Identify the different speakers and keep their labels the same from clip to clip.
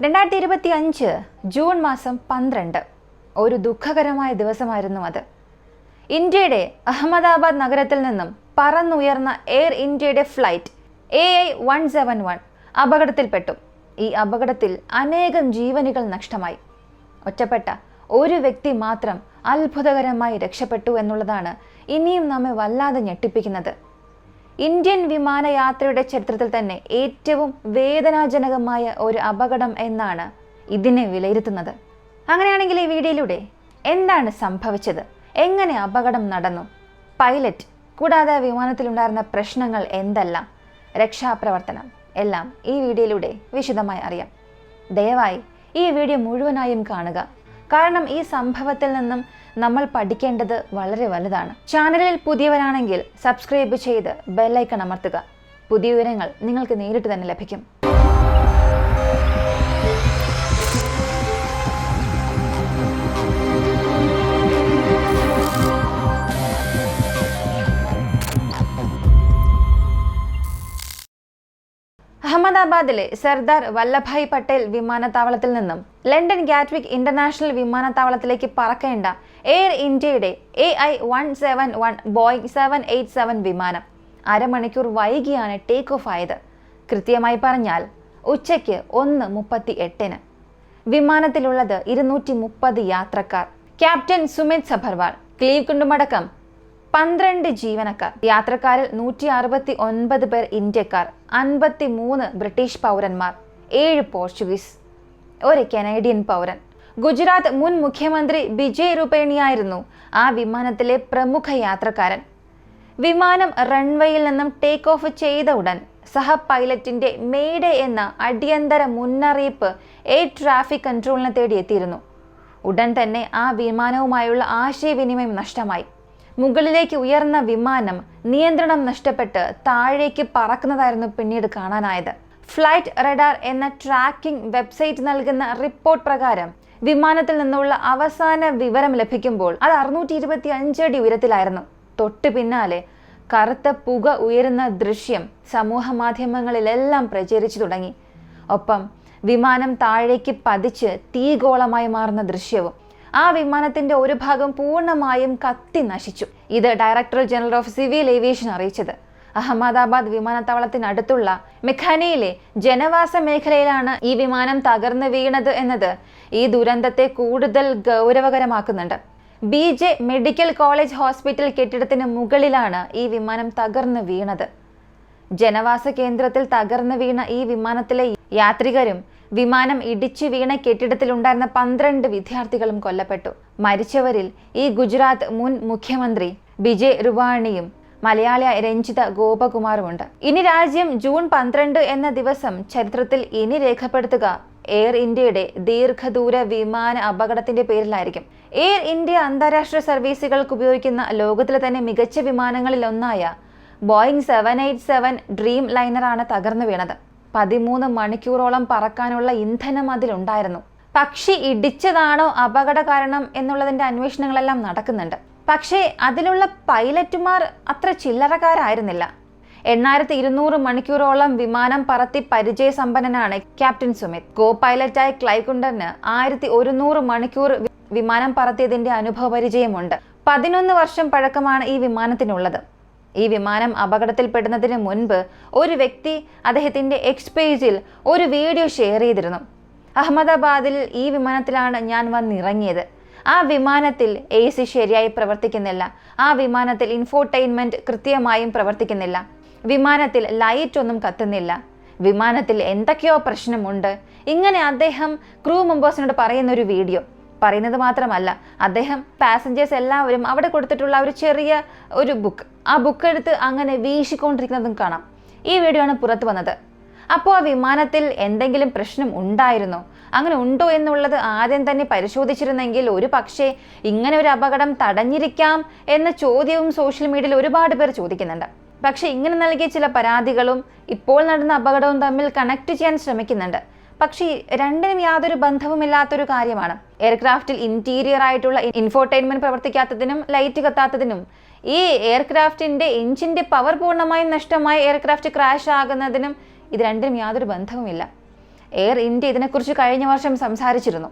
Speaker 1: 2025 June മാസം 12 ഒരു ദുഃഖകരമായ ദിവസമായിരുന്നു അത്. ഇന്ത്യയുടെ അഹമ്മദാബാദ് നഗരത്തിൽ നിന്നും പറന്നുയർന്ന എയർ ഇന്ത്യയുടെ ഫ്ലൈറ്റ് AI-171 അപകടത്തിൽപ്പെട്ടു. ഈ അപകടത്തിൽ അനേകം ജീവനുകൾ നഷ്ടമായി. ഒറ്റപ്പെട്ട ഒരു വ്യക്തി മാത്രം അത്ഭുതകരമായി രക്ഷപ്പെട്ടു എന്നുള്ളതാണ് ഇനിയും നമ്മെ വല്ലാതെ ഞെട്ടിപ്പിക്കുന്നത്. ഇന്ത്യൻ വിമാനയാത്രയുടെ ചരിത്രത്തിൽ തന്നെ ഏറ്റവും വേദനാജനകമായ ഒരു അപകടം എന്നാണ് ഇതിനെ വിലയിരുത്തുന്നത്. അങ്ങനെയാണെങ്കിൽ ഈ വീഡിയോയിലൂടെ എന്താണ് സംഭവിച്ചത്, എങ്ങനെ അപകടം നടന്നു, പൈലറ്റ് കൂടാതെ വിമാനത്തിലുണ്ടായിരുന്ന പ്രശ്നങ്ങൾ എന്തെല്ലാം, രക്ഷാപ്രവർത്തനം എല്ലാം ഈ വീഡിയോയിലൂടെ വിശദമായി അറിയാം. ദയവായി ഈ വീഡിയോ മുഴുവനായും കാണുക. കാരണം ഈ സംഭവത്തിൽ നിന്നും നമ്മൾ പഠിക്കേണ്ടത് വളരെ വലുതാണ്. ചാനലിൽ പുതിയവരാണെങ്കിൽ സബ്സ്ക്രൈബ് ചെയ്ത് ബെല്ലൈക്കൺ അമർത്തുക. പുതിയ വിവരങ്ങൾ നിങ്ങൾക്ക് നേരിട്ട് തന്നെ ലഭിക്കും. അഹമ്മദാബാദിലെ സർദാർ വല്ലഭായ് പട്ടേൽ വിമാനത്താവളത്തിൽ നിന്നും ലണ്ടൻ ഗാറ്റ്വിക് ഇന്റർനാഷണൽ വിമാനത്താവളത്തിലേക്ക് പറക്കേണ്ട എയർ ഇന്ത്യയുടെ AI-171 ബോയിങ് 787 വിമാനം അരമണിക്കൂർ വൈകിയാണ് ടേക്ക് ഓഫ് ആയത്. കൃത്യമായി പറഞ്ഞാൽ ഉച്ചയ്ക്ക് 1:38. വിമാനത്തിലുള്ളത് 230 യാത്രക്കാർ. ക്യാപ്റ്റൻ സുമിത് സഭർവാൾ, ക്ലീവ് കുണ്ടുമടക്കം 12 ജീവനക്കാർ. യാത്രക്കാരിൽ 169 പേർ ഇന്ത്യക്കാർ, 53 ബ്രിട്ടീഷ് പൗരന്മാർ, 7 പോർച്ചുഗീസ്, ഒരു കനേഡിയൻ പൗരൻ. ഗുജറാത്ത് മുൻ മുഖ്യമന്ത്രി വിജയ് രൂപാണിയായിരുന്നു ആ വിമാനത്തിലെ പ്രമുഖ യാത്രക്കാരൻ. വിമാനം റൺവേയിൽ നിന്നും ടേക്ക് ഓഫ് ചെയ്ത ഉടൻ സഹ പൈലറ്റിന്റെ മെയ്ഡേ എന്ന അടിയന്തര മുന്നറിയിപ്പ് എയർ ട്രാഫിക് കൺട്രോളിനെ തേടിയെത്തിയിരുന്നു. ഉടൻ തന്നെ ആ വിമാനവുമായുള്ള ആശയവിനിമയം നഷ്ടമായി. മുകളിലേക്ക് ഉയർന്ന വിമാനം നിയന്ത്രണം നഷ്ടപ്പെട്ട് താഴേക്ക് പറക്കുന്നതായിരുന്നു പിന്നീട് കാണാനായത്. ഫ്ലൈറ്റ് റഡാർ എന്ന ട്രാക്കിംഗ് വെബ്സൈറ്റ് നൽകുന്ന റിപ്പോർട്ട് പ്രകാരം വിമാനത്തിൽ നിന്നുള്ള അവസാന വിവരം ലഭിക്കുമ്പോൾ അത് 625 അടി ഉയരത്തിലായിരുന്നു. തൊട്ടു പിന്നാലെ കറുത്ത പുക ഉയരുന്ന ദൃശ്യം സമൂഹ മാധ്യമങ്ങളിലെല്ലാം പ്രചരിച്ചു തുടങ്ങി. ഒപ്പം വിമാനം താഴേക്ക് പതിച്ച് തീഗോളമായി മാറുന്ന ദൃശ്യവും. ആ വിമാനത്തിന്റെ ഒരു ഭാഗം പൂർണ്ണമായും കത്തി നശിച്ചു. ഇത് director general of civil aviation അറിയിച്ചത്. അഹമ്മദാബാദ് വിമാനത്താവളത്തിനടുത്തുള്ള മെഖാനിയിലെ ജനവാസ മേഖലയിലാണ് ഈ വിമാനം തകർന്നു വീണത് എന്നത് ഈ ദുരന്തത്തെ കൂടുതൽ ഗൗരവകരമാക്കുന്നുണ്ട്. BJ മെഡിക്കൽ കോളേജ് ഹോസ്പിറ്റൽ കെട്ടിടത്തിന് മുകളിലാണ് ഈ വിമാനം തകർന്നു വീണത്. ജനവാസ കേന്ദ്രത്തിൽ തകർന്നു വീണ ഈ വിമാനത്തിലെ യാത്രികരും വിമാനം ഇടിച്ചു വീണ കെട്ടിടത്തിലുണ്ടായിരുന്ന 12 വിദ്യാർത്ഥികളും കൊല്ലപ്പെട്ടു. മരിച്ചവരിൽ ഈ ഗുജറാത്ത് മുൻ മുഖ്യമന്ത്രി വിജയ് രൂപാണിയും മലയാളി രഞ്ജിത ഗോപകുമാറുമുണ്ട്. ഇനി രാജ്യം ജൂൺ 12 എന്ന ദിവസം ചരിത്രത്തിൽ ഇനി രേഖപ്പെടുത്തുക എയർ ഇന്ത്യയുടെ ദീർഘദൂര വിമാന അപകടത്തിന്റെ പേരിലായിരിക്കും. എയർ ഇന്ത്യ അന്താരാഷ്ട്ര സർവീസുകൾക്ക് ഉപയോഗിക്കുന്ന ലോകത്തിലെ തന്നെ മികച്ച വിമാനങ്ങളിൽ ഒന്നായ ബോയിങ് 787 ഡ്രീം ലൈനറാണ് തകർന്നു വീണത്. 13 മണിക്കൂറോളം പറക്കാനുള്ള ഇന്ധനം അതിലുണ്ടായിരുന്നു. പക്ഷി ഇടിച്ചതാണോ അപകട കാരണം എന്നുള്ളതിന്റെ അന്വേഷണങ്ങളെല്ലാം നടക്കുന്നുണ്ട്. പക്ഷേ അതിലുള്ള പൈലറ്റുമാർ അത്ര ചില്ലറക്കാരായിരുന്നില്ല. 8200 മണിക്കൂറോളം വിമാനം പറത്തി പരിചയസമ്പന്നനാണ് ക്യാപ്റ്റൻ സുമിത്. കോ പൈലറ്റായ ക്ലൈകുണ്ടറിന് 1100 മണിക്കൂർ വിമാനം പറത്തിയതിന്റെ അനുഭവ പരിചയമുണ്ട്. 11 വർഷം പഴക്കമാണ് ഈ വിമാനത്തിനുള്ളത്. ഈ വിമാനം അപകടത്തിൽപ്പെടുന്നതിന് മുൻപ് ഒരു വ്യക്തി അദ്ദേഹത്തിന്റെ എക്സ് പേജിൽ ഒരു വീഡിയോ ഷെയർ ചെയ്തിരുന്നു. അഹമ്മദാബാദിൽ ഈ വിമാനത്തിലാണ് ഞാൻ വന്നിറങ്ങിയത്. ആ വിമാനത്തിൽ AC ശരിയായി പ്രവർത്തിക്കുന്നില്ല. ആ വിമാനത്തിൽ ഇൻഫോർടൈൻമെന്റ് കൃത്യമായും പ്രവർത്തിക്കുന്നില്ല. വിമാനത്തിൽ ലൈറ്റ് ഒന്നും കത്തുന്നില്ല. വിമാനത്തിൽ എന്തൊക്കെയോ പ്രശ്നമുണ്ട്. ഇങ്ങനെ അദ്ദേഹം ക്രൂ മെമ്പേഴ്സിനോട് പറയുന്ന ഒരു വീഡിയോ. പറയുന്നത് മാത്രമല്ല, അദ്ദേഹം പാസഞ്ചേഴ്സ് എല്ലാവരും അവിടെ കൊടുത്തിട്ടുള്ള ഒരു ചെറിയ ഒരു ബുക്ക്, ആ ബുക്ക് എടുത്ത് അങ്ങനെ വീശിക്കൊണ്ടിരിക്കുന്നതും കാണാം. ഈ വീഡിയോ ആണ് പുറത്തു വന്നത്. അപ്പോൾ ആ വിമാനത്തിൽ എന്തെങ്കിലും പ്രശ്നം ഉണ്ടായിരുന്നോ, അങ്ങനെ ഉണ്ടോ എന്നുള്ളത് ആദ്യം തന്നെ പരിശോധിച്ചിരുന്നെങ്കിൽ ഒരു പക്ഷേ ഇങ്ങനെ ഒരു അപകടം തടഞ്ഞിരിക്കാം എന്ന ചോദ്യവും സോഷ്യൽ മീഡിയയിൽ ഒരുപാട് പേർ ചോദിക്കുന്നുണ്ട്. പക്ഷെ ഇങ്ങനെ നൽകിയ ചില പരാതികളും ഇപ്പോൾ നടന്ന അപകടവും തമ്മിൽ കണക്ട് ചെയ്യാൻ ശ്രമിക്കുന്നുണ്ട്. പക്ഷേ രണ്ടിനും യാതൊരു ബന്ധവുമില്ലാത്തൊരു കാര്യമാണ്. എയർക്രാഫ്റ്റിൽ ഇന്റീരിയർ ആയിട്ടുള്ള ഇൻഫോർടൈൻമെന്റ് പ്രവർത്തിക്കാത്തതിനും ലൈറ്റ് കത്താത്തതിനും ഈ എയർക്രാഫ്റ്റിന്റെ എഞ്ചിന്റെ പവർ പൂർണ്ണമായും നഷ്ടമായി എയർക്രാഫ്റ്റ് ക്രാഷ് ആകുന്നതിനും ഇത് രണ്ടിനും യാതൊരു ബന്ധവുമില്ല. എയർ ഇന്ത്യ ഇതിനെക്കുറിച്ച് കഴിഞ്ഞ വർഷം സംസാരിച്ചിരുന്നു.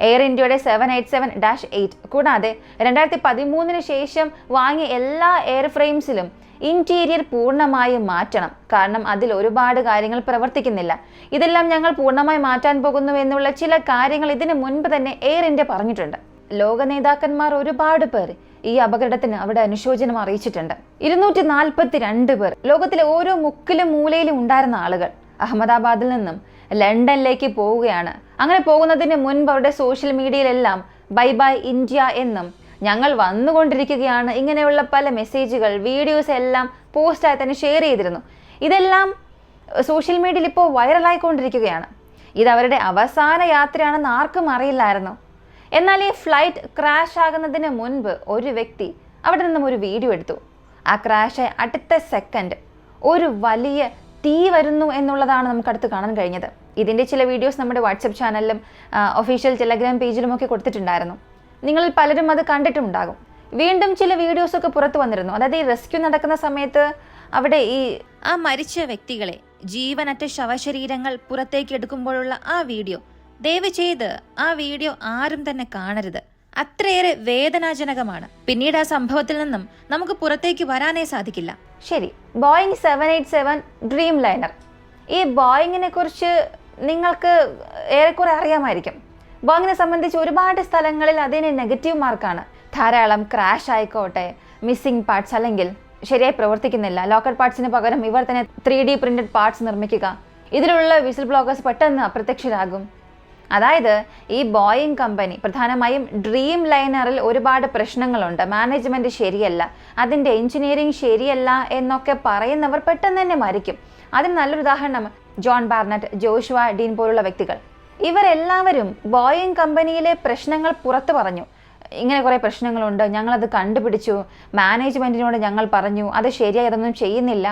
Speaker 1: എയർ ഇന്ത്യയുടെ 787-8 കൂടാതെ 2013 ശേഷം വാങ്ങിയ എല്ലാ എയർ ഫ്രെയിംസിലും ഇന്റീരിയർ പൂർണ്ണമായും മാറ്റണം, കാരണം അതിൽ ഒരുപാട് കാര്യങ്ങൾ പ്രവർത്തിക്കുന്നില്ല. ഇതെല്ലാം ഞങ്ങൾ പൂർണ്ണമായി മാറ്റാൻ പോകുന്നു എന്നുള്ള ചില കാര്യങ്ങൾ ഇതിനു മുൻപ് തന്നെ എയർ ഇന്ത്യ പറഞ്ഞിട്ടുണ്ട്. ലോക നേതാക്കന്മാർ ഒരുപാട് പേർ ഈ അപകടത്തിന് അവിടെ അനുശോചനം അറിയിച്ചിട്ടുണ്ട്. 242 പേർ, ലോകത്തിലെ ഓരോ മുക്കിലും മൂലയിലും ഉണ്ടായിരുന്ന ആളുകൾ അഹമ്മദാബാദിൽ നിന്നും ലണ്ടനിലേക്ക് പോവുകയാണ്. അങ്ങനെ പോകുന്നതിന് മുൻപ് അവരുടെ സോഷ്യൽ മീഡിയയിലെല്ലാം ബൈ ബൈ ഇന്ത്യ എന്നും ഞങ്ങൾ വന്നുകൊണ്ടിരിക്കുകയാണ് ഇങ്ങനെയുള്ള പല മെസ്സേജുകൾ, വീഡിയോസ് എല്ലാം പോസ്റ്റായി തന്നെ ഷെയർ ചെയ്തിരുന്നു. ഇതെല്ലാം സോഷ്യൽ മീഡിയയിൽ ഇപ്പോൾ വൈറലായിക്കൊണ്ടിരിക്കുകയാണ്. ഇത് അവരുടെ അവസാന യാത്രയാണെന്ന് ആർക്കും അറിയില്ലായിരുന്നു. എന്നാൽ ഈ ഫ്ലൈറ്റ് ക്രാഷ് ആകുന്നതിന് മുൻപ് ഒരു വ്യക്തി അവിടെ നിന്നും ഒരു വീഡിയോ എടുത്തു. ആ ക്രാഷായി അടുത്ത സെക്കൻഡ് ഒരു വലിയ തീ വരുന്നു എന്നുള്ളതാണ് നമുക്ക് അടുത്ത് കാണാൻ കഴിഞ്ഞത്. ഇതിൻ്റെ ചില വീഡിയോസ് നമ്മുടെ വാട്സപ്പ് ചാനലിലും ഒഫീഷ്യൽ ടെലഗ്രാം പേജിലുമൊക്കെ കൊടുത്തിട്ടുണ്ടായിരുന്നു. നിങ്ങളിൽ പലരും അത് കണ്ടിട്ടുണ്ടാകും. വീണ്ടും ചില വീഡിയോസൊക്കെ പുറത്തു വന്നിരുന്നു. അതായത് ഈ റെസ്ക്യൂ നടക്കുന്ന സമയത്ത് അവിടെ ആ മരിച്ച വ്യക്തികളെ, ജീവനറ്റ ശവശരീരങ്ങൾ പുറത്തേക്ക് എടുക്കുമ്പോഴുള്ള ആ വീഡിയോ, ദയവ് ചെയ്ത് ആ വീഡിയോ ആരും തന്നെ കാണരുത്. അത്രയേറെ വേദനാജനകമാണ്. പിന്നീട് ആ സംഭവത്തിൽ നിന്നും നമുക്ക് പുറത്തേക്ക് വരാനേ സാധിക്കില്ല. ശരി, ബോയിങ് 787 ഡ്രീം ലൈനർ. ഈ ബോയിങ്ങിനെ കുറിച്ച് നിങ്ങൾക്ക് ഏറെക്കുറെ അറിയാമായിരിക്കും. ബോയിങ്ങിനെ സംബന്ധിച്ച് ഒരുപാട് സ്ഥലങ്ങളിൽ അതിന് നെഗറ്റീവ് മാർക്കാണ്. ധാരാളം ക്രാഷ് ആയിക്കോട്ടെ, മിസ്സിംഗ് പാർട്സ് അല്ലെങ്കിൽ ശരിയായി പ്രവർത്തിക്കുന്നില്ല, ലോക്കൽ പാർട്സിന് പകരം ഇവർ തന്നെ 3D പ്രിന്റഡ് പാർട്സ് നിർമ്മിക്കുക, ഇതിലുള്ള വിസിൽ ബ്ലോഗേഴ്സ് പെട്ടെന്ന് അപ്രത്യക്ഷരാകും. അതായത് ഈ ബോയിങ് കമ്പനി പ്രധാനമായും ഡ്രീം ലൈനറിൽ ഒരുപാട് പ്രശ്നങ്ങളുണ്ട്, മാനേജ്മെന്റ് ശരിയല്ല, അതിൻ്റെ എഞ്ചിനീയറിംഗ് ശരിയല്ല എന്നൊക്കെ പറയുന്നവർ പെട്ടെന്ന് തന്നെ മരിക്കും. അതിന് നല്ലൊരു ഉദാഹരണം ജോൺ ബാർണറ്റ്, ജോഷുവ ഡീൻ പോലുള്ള വ്യക്തികൾ. ഇവരെല്ലാവരും ബോയിങ് കമ്പനിയിലെ പ്രശ്നങ്ങൾ പുറത്തു പറഞ്ഞു. ഇങ്ങനെ കുറേ പ്രശ്നങ്ങളുണ്ട്, ഞങ്ങളത് കണ്ടുപിടിച്ചു, മാനേജ്മെന്റിനോട് ഞങ്ങൾ പറഞ്ഞു, അത് ശരിയായി അതൊന്നും ചെയ്യുന്നില്ല.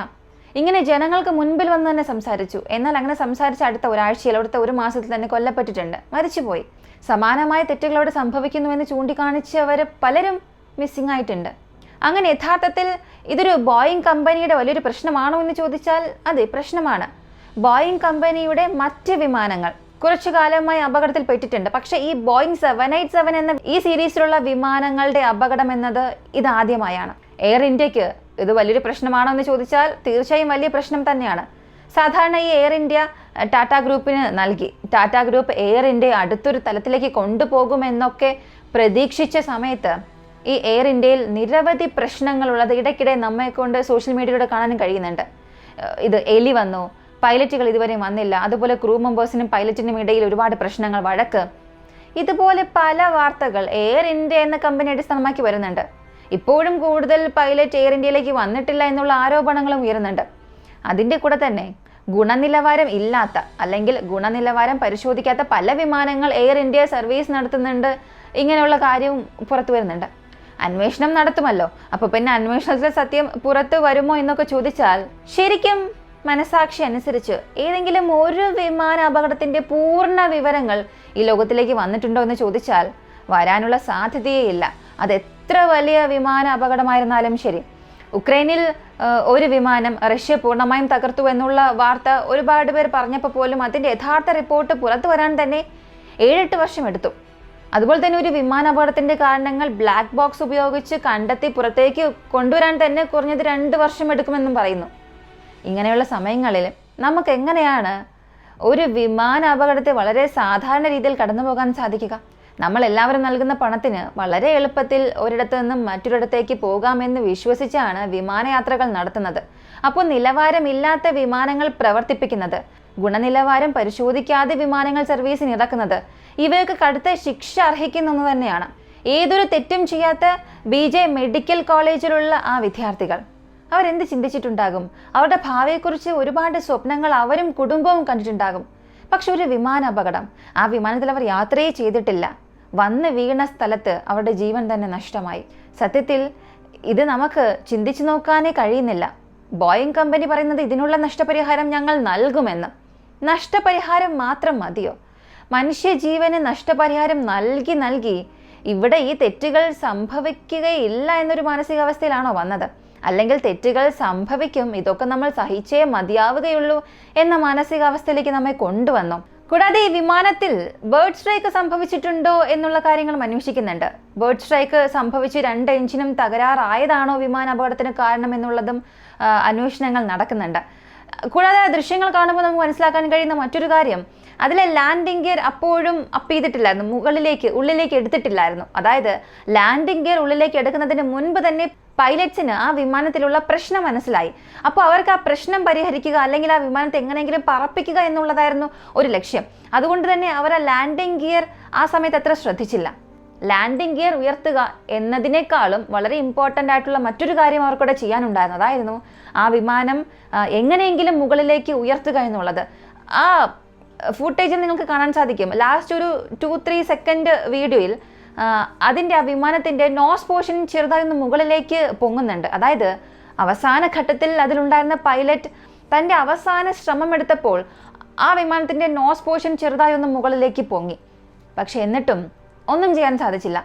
Speaker 1: ഇങ്ങനെ ജനങ്ങൾക്ക് മുൻപിൽ വന്ന് തന്നെ സംസാരിച്ചു. എന്നാൽ അങ്ങനെ സംസാരിച്ച അടുത്ത ഒരാഴ്ചയിൽ, അടുത്ത ഒരു മാസത്തിൽ തന്നെ കൊല്ലപ്പെട്ടിട്ടുണ്ട്, മരിച്ചുപോയി. സമാനമായ തെറ്റുകൾ അവിടെ സംഭവിക്കുന്നുവെന്ന് ചൂണ്ടിക്കാണിച്ചവർ പലരും മിസ്സിംഗ് ആയിട്ടുണ്ട്. അങ്ങനെ യഥാർത്ഥത്തിൽ ഇതൊരു ബോയിങ് കമ്പനിയുടെ വലിയൊരു പ്രശ്നമാണോ എന്ന് ചോദിച്ചാൽ അതെ, പ്രശ്നമാണ്. ബോയിങ് കമ്പനിയുടെ മറ്റ് വിമാനങ്ങൾ കുറച്ചു കാലമായി അപകടത്തിൽ പെട്ടിട്ടുണ്ട്. പക്ഷേ ഈ ബോയിങ് 787 എന്ന ഈ സീരീസിലുള്ള വിമാനങ്ങളുടെ അപകടം എന്നത് ഇതാദ്യമായാണ്. എയർ ഇന്ത്യക്ക് ഇത് വലിയൊരു പ്രശ്നമാണോ എന്ന് ചോദിച്ചാൽ തീർച്ചയായും വലിയ പ്രശ്നം തന്നെയാണ്. സാധാരണ ഈ എയർ ഇന്ത്യ ടാറ്റ ഗ്രൂപ്പിന് നൽകി. ടാറ്റ ഗ്രൂപ്പ് എയർ ഇന്ത്യയെ അടുത്തൊരു തലത്തിലേക്ക് കൊണ്ടുപോകുമെന്നൊക്കെ പ്രതീക്ഷിച്ച സമയത്ത് ഈ എയർ ഇന്ത്യയിൽ നിരവധി പ്രശ്നങ്ങളുള്ളത് ഇടയ്ക്കിടെ നമ്മെ കൊണ്ട് സോഷ്യൽ മീഡിയയിലൂടെ കാണാനും കഴിയുന്നുണ്ട്. ഇത് എലി വന്നു, പൈലറ്റുകൾ ഇതുവരെ വന്നില്ല, അതുപോലെ ക്രൂ മെമ്പേഴ്സിനും പൈലറ്റിനും ഇടയിൽ ഒരുപാട് പ്രശ്നങ്ങൾ, വഴക്ക്, ഇതുപോലെ പല വാർത്തകൾ എയർ ഇന്ത്യ എന്ന കമ്പനി അടിസ്ഥാനമാക്കി വരുന്നുണ്ട്. ഇപ്പോഴും കൂടുതൽ പൈലറ്റ് എയർ ഇന്ത്യയിലേക്ക് വന്നിട്ടില്ല എന്നുള്ള ആരോപണങ്ങളും ഉയരുന്നുണ്ട്. അതിൻ്റെ കൂടെ തന്നെ ഗുണനിലവാരം ഇല്ലാത്ത അല്ലെങ്കിൽ ഗുണനിലവാരം പരിശോധിക്കാത്ത പല വിമാനങ്ങൾ എയർ ഇന്ത്യ സർവീസ് നടത്തുന്നുണ്ട്, ഇങ്ങനെയുള്ള കാര്യവും പുറത്തു വരുന്നുണ്ട്. അന്വേഷണം നടത്തുമല്ലോ, അപ്പോൾ പിന്നെ അന്വേഷണത്തിലെ സത്യം പുറത്തു വരുമോ എന്നൊക്കെ ചോദിച്ചാൽ ശരിക്കും മനസാക്ഷി അനുസരിച്ച് ഏതെങ്കിലും ഒരു വിമാന അപകടത്തിൻ്റെ പൂർണ്ണ വിവരങ്ങൾ ഈ ലോകത്തിലേക്ക് വന്നിട്ടുണ്ടോ എന്ന് ചോദിച്ചാൽ വരാനുള്ള സാധ്യതയേ ഇല്ല. അത് എത്ര വലിയ വിമാന അപകടമായിരുന്നാലും ശരി. ഉക്രൈനിൽ ഒരു വിമാനം റഷ്യ പൂർണ്ണമായും തകർത്തു എന്നുള്ള വാർത്ത ഒരുപാട് പേർ പറഞ്ഞപ്പോൾ പോലും അതിൻ്റെ യഥാർത്ഥ റിപ്പോർട്ട് പുറത്തു വരാൻ തന്നെ 7-8 വർഷം എടുത്തു. അതുപോലെ തന്നെ ഒരു വിമാന അപകടത്തിൻ്റെ കാരണങ്ങൾ ബ്ലാക്ക് ബോക്സ് ഉപയോഗിച്ച് കണ്ടെത്തി പുറത്തേക്ക് കൊണ്ടുവരാൻ തന്നെ കുറഞ്ഞത് 2 വർഷം എടുക്കുമെന്നും പറയുന്നു. ഇങ്ങനെയുള്ള സമയങ്ങളിൽ നമുക്ക് എങ്ങനെയാണ് ഒരു വിമാന അപകടത്തെ വളരെ സാധാരണ രീതിയിൽ കടന്നു പോകാൻ സാധിക്കുക? നമ്മൾ എല്ലാവരും നൽകുന്ന പണത്തിന് വളരെ എളുപ്പത്തിൽ ഒരിടത്തു നിന്നും മറ്റൊരിടത്തേക്ക് പോകാമെന്ന് വിശ്വസിച്ചാണ് വിമാനയാത്രകൾ നടത്തുന്നത്. അപ്പോൾ നിലവാരമില്ലാത്ത വിമാനങ്ങൾ പ്രവർത്തിപ്പിക്കുന്നത്, ഗുണനിലവാരം പരിശോധിക്കാതെ വിമാനങ്ങൾ സർവീസിന് ഇറക്കുന്നത്, ഇവയൊക്കെ കടുത്ത ശിക്ഷ അർഹിക്കുന്ന ഒന്ന് തന്നെയാണ്. ഏതൊരു തെറ്റും ചെയ്യാത്ത BJ മെഡിക്കൽ കോളേജിലുള്ള ആ വിദ്യാർത്ഥികൾ അവരെന്ത് ചിന്തിച്ചിട്ടുണ്ടാകും? അവരുടെ ഭാവിയെക്കുറിച്ച് ഒരുപാട് സ്വപ്നങ്ങൾ അവരും കുടുംബവും കണ്ടിട്ടുണ്ടാകും. പക്ഷെ ഒരു വിമാന അപകടം, ആ വിമാനത്തിൽ അവർ യാത്രയെ ചെയ്തിട്ടില്ല, വന്ന് വീണ സ്ഥലത്ത് അവരുടെ ജീവൻ തന്നെ നഷ്ടമായി. സത്യത്തിൽ ഇത് നമുക്ക് ചിന്തിച്ചു നോക്കാനേ കഴിയുന്നില്ല. ബോയിങ് കമ്പനി പറയുന്നത് ഇതിനുള്ള നഷ്ടപരിഹാരം ഞങ്ങൾ നൽകുമെന്ന്. നഷ്ടപരിഹാരം മാത്രം മതിയോ? മനുഷ്യജീവന് നഷ്ടപരിഹാരം നൽകി ഇവിടെ ഈ തെറ്റുകൾ സംഭവിക്കുകയില്ല എന്നൊരു മാനസികാവസ്ഥയിലാണോ വന്നത്? അല്ലെങ്കിൽ തെറ്റുകൾ സംഭവിക്കും, ഇതൊക്കെ നമ്മൾ സഹിച്ചേ മതിയാവുകയുള്ളൂ എന്ന മാനസികാവസ്ഥയിലേക്ക് നമ്മെ കൊണ്ടുവന്നു. കൂടാതെ ഈ വിമാനത്തിൽ ബേർഡ് സ്ട്രൈക്ക് സംഭവിച്ചിട്ടുണ്ടോ എന്നുള്ള കാര്യങ്ങളും അന്വേഷിക്കുന്നുണ്ട്. ബേർഡ് സ്ട്രൈക്ക് സംഭവിച്ച് 2 എഞ്ചിനും തകരാറായതാണോ വിമാന അപകടത്തിന് കാരണം എന്നുള്ളതും അന്വേഷണങ്ങൾ നടക്കുന്നുണ്ട്. കൂടാതെ ദൃശ്യങ്ങൾ കാണുമ്പോൾ നമുക്ക് മനസ്സിലാക്കാൻ കഴിയുന്ന മറ്റൊരു കാര്യം, അതിലെ ലാൻഡിംഗ് ഗിയർ അപ്പോഴും അപ്പ് ചെയ്തിട്ടില്ലായിരുന്നു, ഉള്ളിലേക്ക് എടുത്തിട്ടില്ലായിരുന്നു. അതായത് ലാൻഡിംഗ് ഗിയർ ഉള്ളിലേക്ക് എടുക്കുന്നതിന് മുൻപ് തന്നെ പൈലറ്റ്സിന് ആ വിമാനത്തിലുള്ള പ്രശ്നം മനസ്സിലായി. അപ്പോൾ അവർക്ക് ആ പ്രശ്നം പരിഹരിക്കുക, അല്ലെങ്കിൽ ആ വിമാനത്തെ എങ്ങനെയെങ്കിലും പറപ്പിക്കുക എന്നുള്ളതായിരുന്നു ഒരു ലക്ഷ്യം. അതുകൊണ്ട് തന്നെ അവർ ആ ലാൻഡിംഗ് ഗിയർ ആ സമയത്ത് അത്ര ശ്രദ്ധിച്ചില്ല. ലാൻഡിംഗ് ഗിയർ ഉയർത്തുക എന്നതിനേക്കാളും വളരെ ഇമ്പോർട്ടൻ്റ് ആയിട്ടുള്ള മറ്റൊരു കാര്യം അവർക്കൂടെ ചെയ്യാനുണ്ടായിരുന്നു. അതായിരുന്നു ആ വിമാനം എങ്ങനെയെങ്കിലും മുകളിലേക്ക് ഉയർത്തുക എന്നുള്ളത്. ആ ഫുട്ടേജിൽ നിങ്ങൾക്ക് കാണാൻ സാധിക്കും. ലാസ്റ്റ് ഒരു 2-3 സെക്കൻഡ് വീഡിയോയിൽ അതിൻ്റെ ആ വിമാനത്തിൻ്റെ നോസ് പോർഷൻ ചെറുതായി മുകളിലേക്ക് പൊങ്ങുന്നുണ്ട്. അതായത് അവസാന ഘട്ടത്തിൽ അതിലുണ്ടായിരുന്ന പൈലറ്റ് തൻ്റെ അവസാന ശ്രമം എടുത്തപ്പോൾ ആ വിമാനത്തിൻ്റെ നോസ് പോർഷൻ ചെറുതായി മുകളിലേക്ക് പൊങ്ങി. പക്ഷെ എന്നിട്ടും ഒന്നും ചെയ്യാൻ സാധിച്ചില്ല.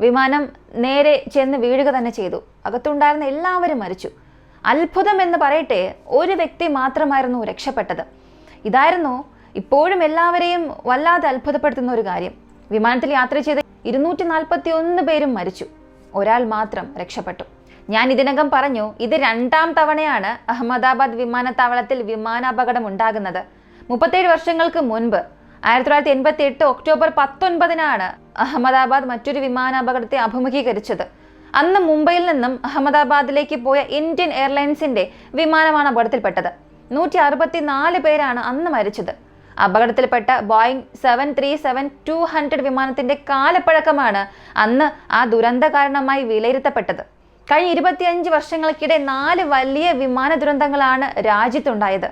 Speaker 1: വിമാനം നേരെ ചെന്ന് വീഴുക തന്നെ ചെയ്തു. അകത്തുണ്ടായിരുന്ന എല്ലാവരും മരിച്ചു. അത്ഭുതം എന്ന് പറയട്ടെ, ഒരു വ്യക്തി മാത്രമായിരുന്നു രക്ഷപ്പെട്ടത്. ഇതായിരുന്നു ഇപ്പോഴും എല്ലാവരെയും വല്ലാതെ അത്ഭുതപ്പെടുത്തുന്ന ഒരു കാര്യം. വിമാനത്തിൽ യാത്ര ചെയ്ത 241 പേരും മരിച്ചു, ഒരാൾ മാത്രം രക്ഷപ്പെട്ടു. ഞാൻ ഇതിനകം പറഞ്ഞു, ഇത് 2ാം തവണയാണ് അഹമ്മദാബാദ് വിമാനത്താവളത്തിൽ വിമാനാപകടം ഉണ്ടാകുന്നത്. 37 വർഷങ്ങൾക്ക് മുൻപ് 1988 ഒക്ടോബർ 19 അഹമ്മദാബാദ് മറ്റൊരു വിമാനാപകടത്തെ അഭിമുഖീകരിച്ചത്. അന്ന് മുംബൈയിൽ നിന്നും അഹമ്മദാബാദിലേക്ക് പോയ ഇന്ത്യൻ എയർലൈൻസിന്റെ വിമാനമാണ് അപകടത്തിൽപ്പെട്ടത്. 164 പേരാണ് അന്ന് മരിച്ചത്. അപകടത്തിൽപ്പെട്ട ബോയിങ് 737-200 വിമാനത്തിന്റെ കാലപ്പഴക്കമാണ് അന്ന് ആ ദുരന്ത കാരണമായി വിലയിരുത്തപ്പെട്ടത്. കഴിഞ്ഞ 25 വർഷങ്ങൾക്കിടെ 4 വലിയ വിമാന ദുരന്തങ്ങളാണ് രാജ്യത്തുണ്ടായത്.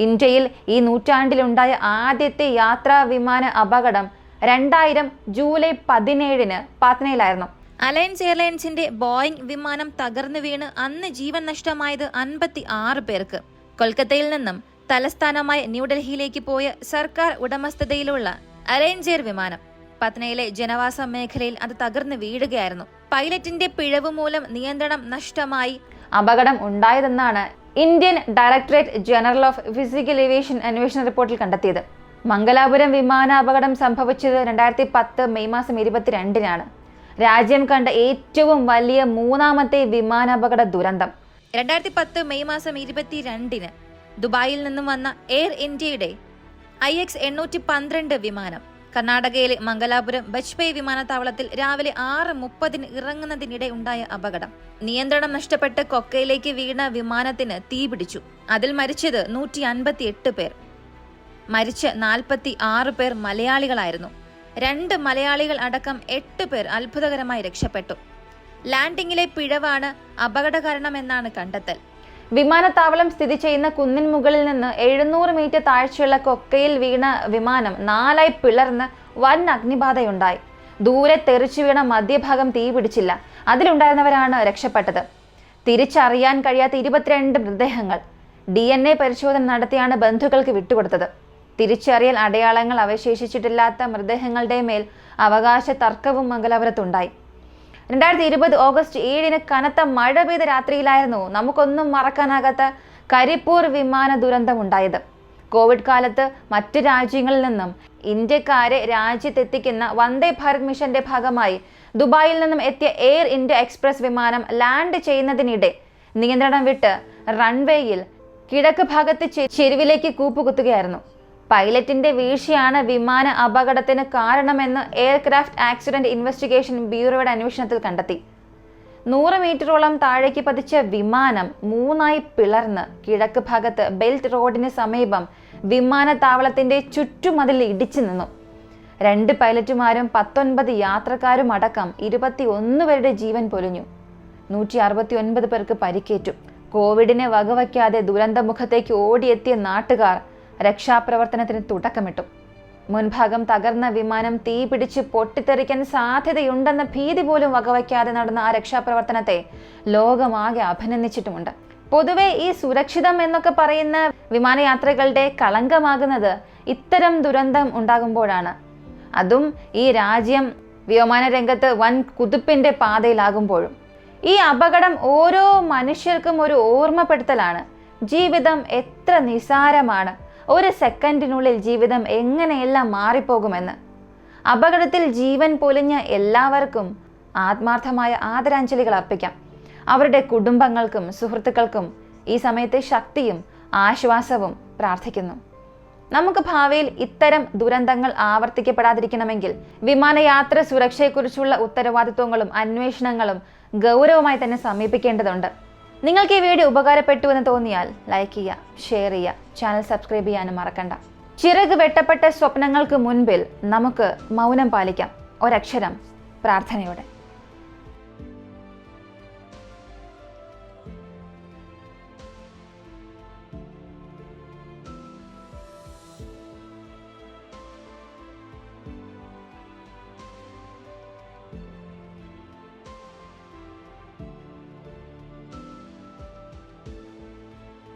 Speaker 1: ഇന്ത്യയിൽ ഈ നൂറ്റാണ്ടിലുണ്ടായ ആദ്യത്തെ യാത്രാ വിമാന അപകടം 2000 ജൂലൈ 17 പാറ്റ്നയിലായിരുന്നു. അലയൻസ് എയർലൈൻസിന്റെ ബോയിങ് വിമാനം തകർന്നു വീണ് അന്ന് ജീവൻ നഷ്ടമായത് 56 പേർക്ക്. കൊൽക്കത്തയിൽ നിന്നും തലസ്ഥാനമായ ന്യൂഡൽഹിയിലേക്ക് പോയ സർക്കാർ ഉടമസ്ഥതയിലുള്ള അലയൻസ് എയർ വിമാനം പത്നയിലെ ജനവാസ മേഖലയിൽ അത് തകർന്നു വീഴുകയായിരുന്നു. പൈലറ്റിന്റെ പിഴവ് മൂലം നിയന്ത്രണം നഷ്ടമായി അപകടം ഉണ്ടായതെന്നാണ് Indian directorate general of physical aviation അന്വേഷണ റിപ്പോർട്ടിൽ കണ്ടെത്തിയത്. മംഗലാപുരം വിമാന അപകടം സംഭവിച്ചത് 2010 മെയ് 22 രാജ്യം കണ്ട ഏറ്റവും വലിയ 3ാമത്തെ വിമാനാപകട ദുരന്തം. 2010 മെയ് 22 ദുബായിൽ നിന്നും വന്ന എയർ ഇന്ത്യയുടെ IX812 വിമാനം കർണാടകയിലെ മംഗലാപുരം ബജ്പേയി വിമാനത്താവളത്തിൽ രാവിലെ 6:30 ഇറങ്ങുന്നതിനിടെ ഉണ്ടായ അപകടം. നിയന്ത്രണം നഷ്ടപ്പെട്ട് കൊക്കയിലേക്ക് വീണ വിമാനത്തിന് തീപിടിച്ചു. അതിൽ മരിച്ചത് 158 പേർ. മരിച്ച 46 പേർ മലയാളികളായിരുന്നു. 2 മലയാളികൾ അടക്കം 8 പേർ അത്ഭുതകരമായി രക്ഷപ്പെട്ടു. ലാൻഡിംഗിലെ പിഴവാണ് അപകട കാരണമെന്നാണ് കണ്ടെത്തൽ. വിമാനത്താവളം സ്ഥിതി ചെയ്യുന്ന കുന്നിൻ മുകളിൽ നിന്ന് 700 മീറ്റർ താഴ്ചയുള്ള കൊക്കയിൽ വീണ വിമാനം 4ആയി പിളർന്ന് വൻ അഗ്നിബാധയുണ്ടായി. ദൂരെ തെറിച്ചു വീണ മധ്യഭാഗം തീപിടിച്ചില്ല. അതിലുണ്ടായിരുന്നവരാണ് രക്ഷപ്പെട്ടത്. തിരിച്ചറിയാൻ കഴിയാത്ത 22 മൃതദേഹങ്ങൾ DNA പരിശോധന നടത്തിയാണ് ബന്ധുക്കൾക്ക് വിട്ടുകൊടുത്തത്. തിരിച്ചറിയൽ അടയാളങ്ങൾ അവശേഷിച്ചിട്ടില്ലാത്ത മൃതദേഹങ്ങളുടെ മേൽ അവകാശ തർക്കവും മംഗലാപുരത്തുണ്ടായി. 2020 ഓഗസ്റ്റ് 7 കനത്ത മഴ പെയ്ത രാത്രിയിലായിരുന്നു നമുക്കൊന്നും മറക്കാനാകാത്ത കരിപ്പൂർ വിമാന ദുരന്തം ഉണ്ടായത്. കോവിഡ് കാലത്ത് മറ്റ് രാജ്യങ്ങളിൽ നിന്നും ഇന്ത്യക്കാരെ രാജ്യത്തെത്തിക്കുന്ന വന്ദേ ഭാരത് മിഷന്റെ ഭാഗമായി ദുബായിൽ നിന്നും എത്തിയ എയർ ഇന്ത്യ എക്സ്പ്രസ് വിമാനം ലാൻഡ് ചെയ്യുന്നതിനിടെ നിയന്ത്രണം വിട്ട് റൺവേയിൽ കിഴക്ക് ഭാഗത്ത് ചെരുവിലേക്ക് കൂപ്പുകുത്തുകയായിരുന്നു. പൈലറ്റിന്റെ വീഴ്ചയാണ് വിമാന അപകടത്തിന് കാരണമെന്ന് എയർക്രാഫ്റ്റ് ആക്സിഡന്റ് ഇൻവെസ്റ്റിഗേഷൻ ബ്യൂറോയുടെ അന്വേഷണത്തിൽ കണ്ടെത്തി. 100 മീറ്ററോളം താഴേക്ക് പതിച്ച വിമാനം 3ആയി പിളർന്ന് കിഴക്ക് ഭാഗത്ത് ബെൽറ്റ് റോഡിന് സമീപം വിമാനത്താവളത്തിന്റെ ചുറ്റുമതിൽ ഇടിച്ചു നിന്നു. 2 പൈലറ്റുമാരും 19 യാത്രക്കാരും അടക്കം 21 പേരുടെ ജീവൻ പൊലിഞ്ഞു. 169 പേർക്ക് പരിക്കേറ്റു. കോവിഡിനെ വകവയ്ക്കാതെ ദുരന്തമുഖത്തേക്ക് ഓടിയെത്തിയ നാട്ടുകാർ രക്ഷാപ്രവർത്തനത്തിന് തുടക്കമിട്ടു. മുൻഭാഗം തകർന്ന വിമാനം തീപിടിച്ച് പൊട്ടിത്തെറിക്കാൻ സാധ്യതയുണ്ടെന്ന ഭീതി പോലും വകവയ്ക്കാതെ നടന്ന ആ രക്ഷാപ്രവർത്തനത്തെ ലോകമാകെ അഭിനന്ദിച്ചിട്ടുമുണ്ട്. പൊതുവെ ഈ സുരക്ഷിതം എന്നൊക്കെ പറയുന്ന വിമാനയാത്രകളുടെ കളങ്കമാകുന്നത് ഇത്തരം ദുരന്തം ഉണ്ടാകുമ്പോഴാണ്. അതും ഈ രാജ്യം വ്യോമയാന രംഗത്ത് വൻ കുതിപ്പിന്റെ പാതയിലാകുമ്പോഴും. ഈ അപകടം ഓരോ മനുഷ്യർക്കും ഒരു ഓർമ്മപ്പെടുത്തലാണ്. ജീവിതം എത്ര നിസാരമാണ്. ഒരു സെക്കൻഡിനുള്ളിൽ ജീവിതം എങ്ങനെയെല്ലാം മാറിപ്പോകുമെന്ന്. അപകടത്തിൽ ജീവൻ പൊലിഞ്ഞ എല്ലാവർക്കും ആത്മാർത്ഥമായ ആദരാഞ്ജലികൾ അർപ്പിക്കാം. അവരുടെ കുടുംബങ്ങൾക്കും സുഹൃത്തുക്കൾക്കും ഈ സമയത്തെ ശക്തിയും ആശ്വാസവും പ്രാർത്ഥിക്കുന്നു. നമുക്ക് ഭാവിയിൽ ഇത്തരം ദുരന്തങ്ങൾ ആവർത്തിക്കപ്പെടാതിരിക്കണമെങ്കിൽ വിമാനയാത്ര സുരക്ഷയെക്കുറിച്ചുള്ള ഉത്തരവാദിത്വങ്ങളും അന്വേഷണങ്ങളും ഗൗരവമായി തന്നെ സമീപിക്കേണ്ടതുണ്ട്. നിങ്ങൾക്ക് ഈ വീഡിയോ ഉപകാരപ്പെട്ടു എന്ന് തോന്നിയാൽ ലൈക്ക് ചെയ്യുക, ഷെയർ ചെയ്യുക, ചാനൽ സബ്സ്ക്രൈബ് ചെയ്യാനും മറക്കണ്ട. ചിറക് വെട്ടപ്പെട്ട സ്വപ്നങ്ങൾക്ക് മുൻപിൽ നമുക്ക് മൗനം പാലിക്കാം, ഒരക്ഷരം പ്രാർത്ഥനയോടെ.